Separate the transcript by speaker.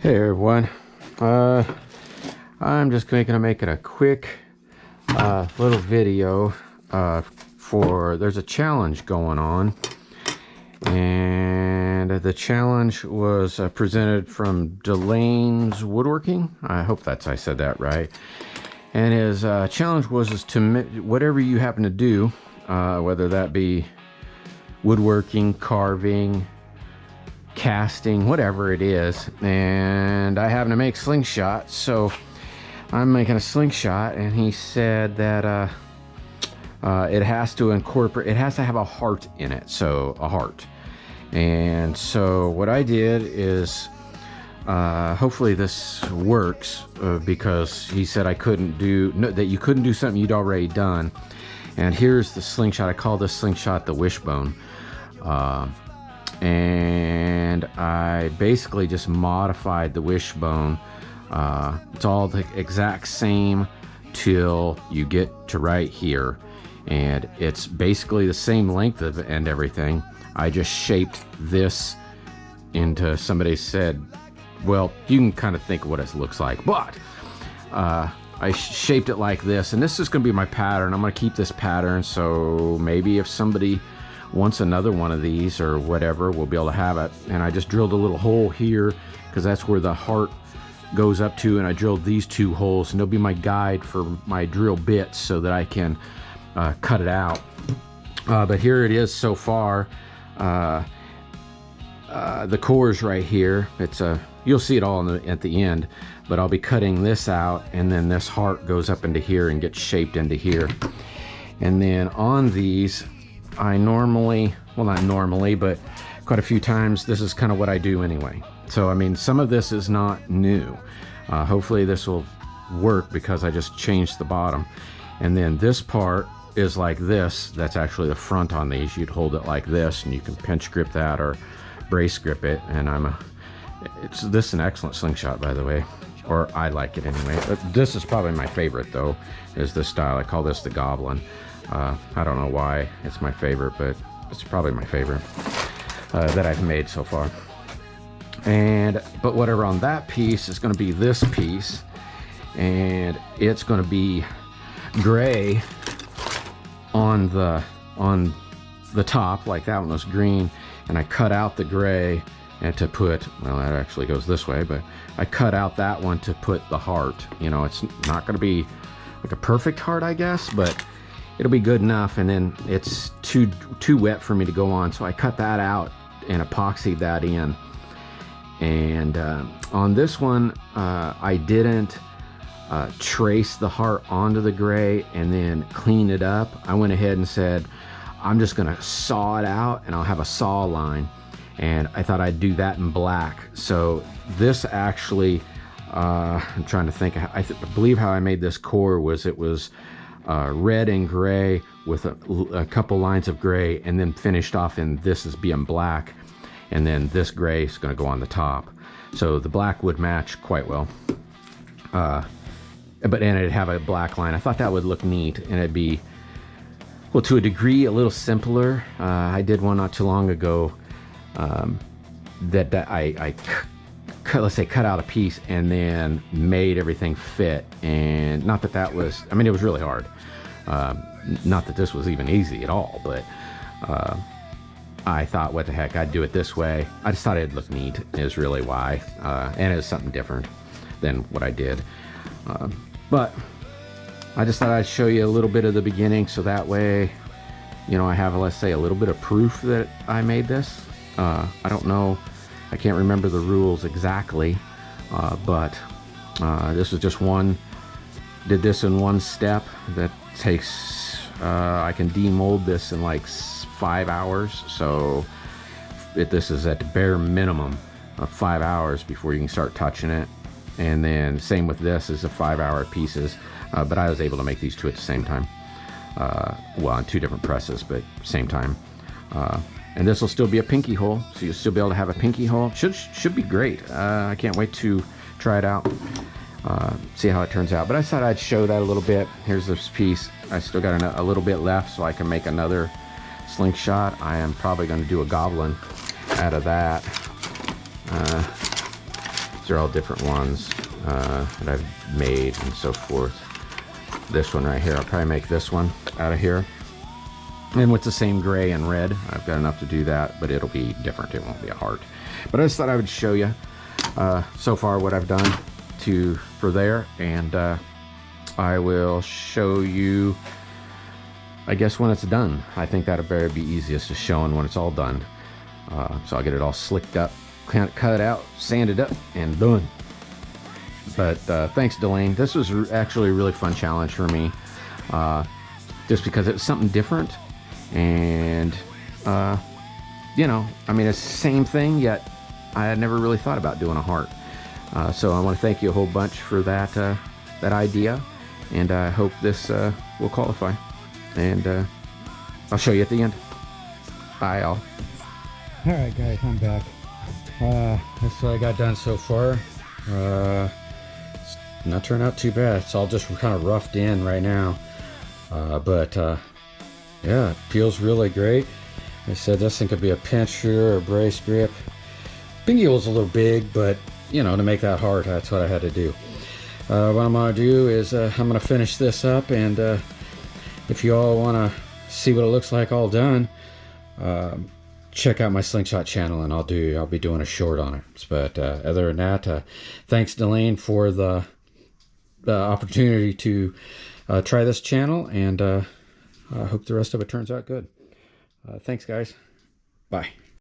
Speaker 1: Hey everyone, I'm just going to make it a quick little video there's a challenge going on, and the challenge was presented from Handmade Woodworking. I hope I said that right. And his challenge was to whatever you happen to do, whether that be woodworking, carving, casting, whatever it is. And I happen to make slingshots, so I'm making a slingshot, and he said that it has to have a heart in it, so a heart. And so what I did is hopefully this works, because he said that you couldn't do something you'd already done. And here's the slingshot. I call this slingshot the wishbone. And I basically just modified the wishbone. It's all the exact same till you get to right here, and it's basically the same length and everything. I just shaped this into, somebody said, well, you can kind of think of what it looks like, but I shaped it like this, and this is going to be my pattern. I'm going to keep this pattern, so maybe if somebody wants another one of these or whatever, we'll be able to have it. And I just drilled a little hole here because that's where the heart goes up to, and I drilled these two holes, and they'll be my guide for my drill bits so that I can cut it out. But here it is so far. The core is right here. You'll see it all at the end, but I'll be cutting this out, and then this heart goes up into here and gets shaped into here. And then on these, I normally, well, not normally, but quite a few times, this is kind of what I do anyway. So, I mean, some of this is not new. Hopefully this will work because I just changed the bottom. And then this part is like this. That's actually the front on these. You'd hold it like this, and you can pinch grip that or brace grip it. And this is an excellent slingshot, by the way, or I like it anyway. This is probably my favorite, though, is this style. I call this the Goblin. I don't know why it's my favorite, but it's probably my favorite that I've made so far. But whatever on that piece is going to be this piece, and it's going to be gray on the top, like that one was green, and I cut out the gray and to put, well, that actually goes this way, but I cut out that one to put the heart. You know, it's not going to be like a perfect heart, I guess, but it'll be good enough. And then it's too wet for me to go on, so I cut that out and epoxied that in. And on this one, I didn't trace the heart onto the gray and then clean it up. I went ahead and said, I'm just gonna saw it out, and I'll have a saw line. And I thought I'd do that in black. So this actually, I'm trying to think, I believe how I made this core was, it was red and gray with a couple lines of gray, and then finished off in this as being black, and then this gray is going to go on the top, so the black would match quite well. And it'd have a black line. I thought that would look neat, and it'd be, well, to a degree, a little simpler. I did one not too long ago that I let's say cut out a piece and then made everything fit, and not that was, I mean, it was really hard. Not that this was even easy at all, but I thought, what the heck, I'd do it this way. I just thought it'd look neat, is really why. And it was something different than what I did. But I just thought I'd show you a little bit of the beginning, so that way, you know, I have, let's say, a little bit of proof that I made this. I don't know, I can't remember the rules exactly, but this is just did this in one step that takes, I can demold this in like 5 hours. So this is at the bare minimum of 5 hours before you can start touching it. And then same with this, is a 5-hour pieces, but I was able to make these two at the same time. Well, on two different presses, but same time. And this will still be a pinky hole, so you'll still be able to have a pinky hole. Should be great. I can't wait to try it out, see how it turns out. But I thought I'd show that a little bit. Here's this piece. I still got a little bit left, so I can make another slingshot. I am probably going to do a Goblin out of that. These are all different ones that I've made and so forth. This one right here, I'll probably make this one out of here. And with the same gray and red, I've got enough to do that, but it'll be different. It won't be a heart. But I just thought I would show you so far what I've done for there, and I will show you, I guess, when it's done. I think that'll be easiest, just showing when it's all done. So I'll get it all slicked up, cut it out, sanded up, and done. But thanks, Delane. This was actually a really fun challenge for me, just because it was something different. And you know, I mean, it's the same thing, yet I had never really thought about doing a heart. So I want to thank you a whole bunch for that that idea, and I hope this will qualify. And I'll show you at the end. Bye, all. All right, guys, I'm back. That's what I got done so far. It's not turned out too bad. It's all just kind of roughed in right now, but yeah, it feels really great. I said this thing could be a pincher or a brace grip. Bingy was a little big, but you know, to make that hard, that's what I had to do. What I'm gonna do is I'm gonna finish this up, and if you all want to see what it looks like all done, check out my Slingshot channel, and I'll be doing a short on it. But other than that, thanks, Delane, for the opportunity to try this channel, and I hope the rest of it turns out good. Thanks, guys. Bye.